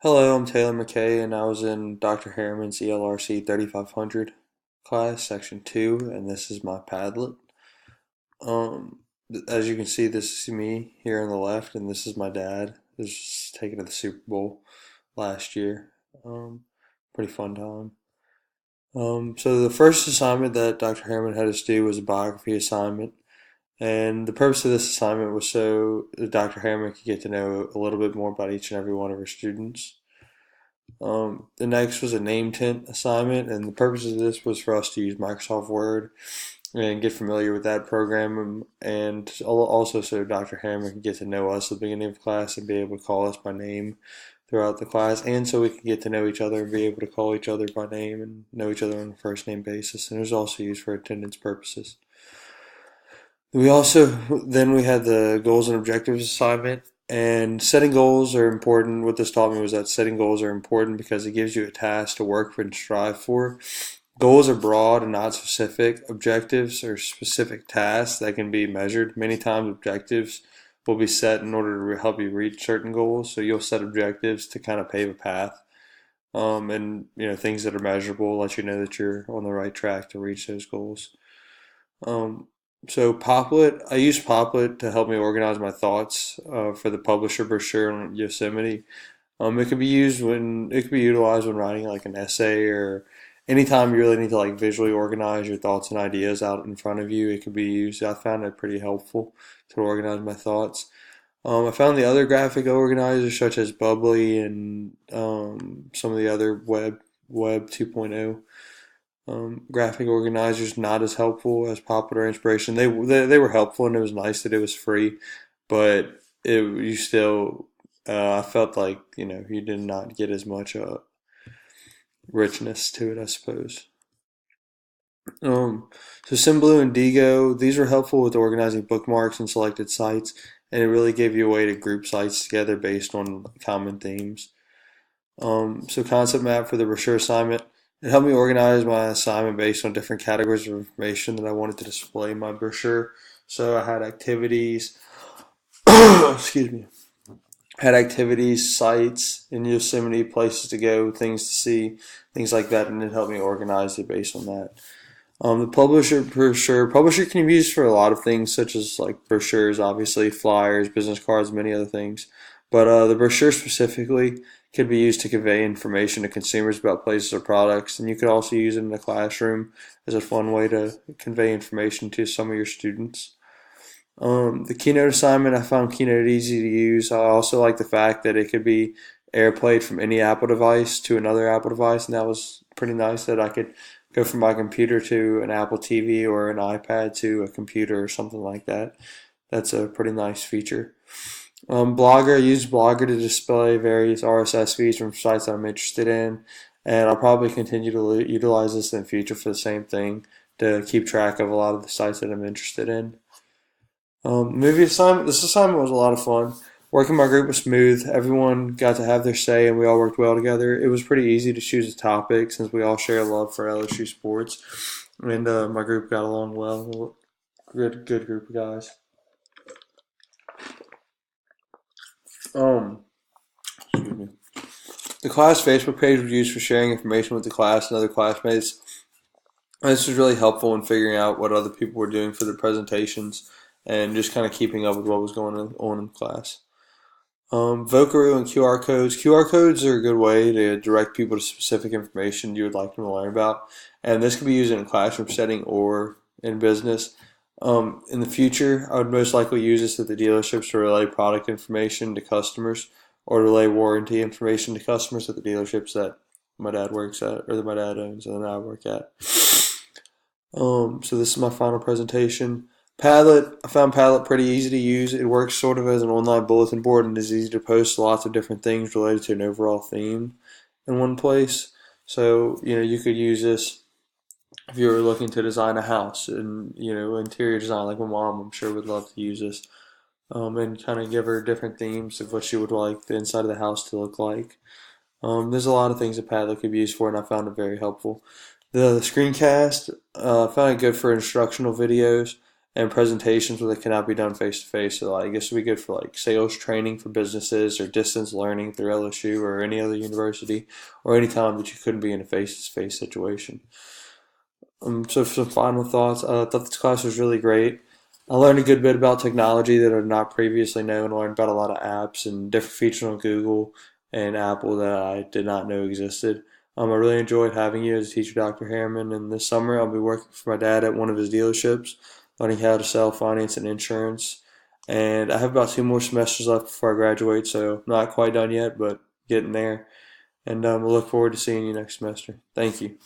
Hello, I'm Taylor McKay, and I was in Dr. Harriman's ELRC3500 class, section 2, and this is my Padlet. As you can see, this is me here on the left, and this is my dad, who's taken to the Super Bowl last year. Um, Pretty fun time. So the first assignment that Dr. Harriman had us do was a biography assignment, and the purpose of this assignment was so that Dr. Harriman could get to know a little bit more about each and every one of her students. The next was a name tent assignment, and the purpose of this was for us to use Microsoft Word and get familiar with that program, and also so Dr. Hammer could get to know us at the beginning of class and be able to call us by name throughout the class, and so we could get to know each other and be able to call each other by name and know each other on a first name basis. And it was also used for attendance purposes. We had the goals and objectives assignment, and setting goals are important. What this taught me was that setting goals are important because it gives you a task to work for and strive for. Goals are broad and not specific. Objectives are specific tasks that can be measured. Many times objectives will be set in order to help you reach certain goals. So you'll set objectives to kind of pave a path. And things that are measurable let you know that you're on the right track to reach those goals. Um, so Poplet, I use Poplet to help me organize my thoughts for the publisher brochure on Yosemite. It could be utilized when writing like an essay or anytime you really need to like visually organize your thoughts and ideas out in front of you. It could be used. I found it pretty helpful to organize my thoughts. I found the other graphic organizers such as Bubbly and some of the other Web 2.0 graphic organizers not as helpful as Popular Inspiration. They were helpful, and it was nice that it was free, but you still I felt like you did not get as much richness to it, I suppose. Um, so Symblue and Digo, these were helpful with organizing bookmarks and selected sites, and it really gave you a way to group sites together based on common themes. So concept map for the brochure assignment. It helped me organize my assignment based on different categories of information that I wanted to display in my brochure. So I had activities, excuse me, had activities, sites in Yosemite, places to go, things to see, things like that, and it helped me organize it based on that. The publisher brochure. Publisher can be used for a lot of things, such as like brochures, obviously, flyers, business cards, many other things. But the brochure specifically could be used to convey information to consumers about places or products, and you could also use it in the classroom as a fun way to convey information to some of your students. The Keynote assignment, I found Keynote easy to use. I also like the fact that it could be AirPlayed from any Apple device to another Apple device, and that was pretty nice that I could go from my computer to an Apple TV or an iPad to a computer or something like that. That's a pretty nice feature. Blogger, I use Blogger to display various RSS feeds from sites that I'm interested in, and I'll probably continue to utilize this in the future for the same thing to keep track of a lot of the sites that I'm interested in. Movie assignment. This assignment was a lot of fun. Working my group was smooth. Everyone got to have their say, and we all worked well together. It was pretty easy to choose a topic since we all share a love for LSU sports, and my group got along well. Good group of guys. Um, Excuse me. The class Facebook page was used for sharing information with the class and other classmates. This was really helpful in figuring out what other people were doing for their presentations and just kind of keeping up with what was going on in class. Vocaroo and QR codes. QR codes are a good way to direct people to specific information you would like them to learn about, and this can be used in a classroom setting or in business. In the future, I would most likely use this at the dealerships to relay product information to customers or relay warranty information to customers at the dealerships that my dad works at or that my dad owns and that I work at. So this is my final presentation. Padlet, I found Padlet pretty easy to use. It works sort of as an online bulletin board and is easy to post lots of different things related to an overall theme in one place. So, you could use this if you were looking to design a house and, interior design, like my mom, I'm sure would love to use this. And kind of give her different themes of what she would like the inside of the house to look like. There's a lot of things that Padlet could be used for, and I found it very helpful. The screencast, I found it good for instructional videos, and presentations where they cannot be done face to face. So I guess it would be good for like sales training for businesses or distance learning through LSU or any other university, or any time that you couldn't be in a face to face situation. So for some final thoughts, I thought this class was really great. I learned a good bit about technology that I had not previously known. I learned about a lot of apps and different features on Google and Apple that I did not know existed. I really enjoyed having you as a teacher, Dr. Harriman, and this summer I'll be working for my dad at one of his dealerships, learning how to sell, finance, and insurance. And I have about 2 more semesters left before I graduate, so not quite done yet, but getting there. And we'll look forward to seeing you next semester. Thank you.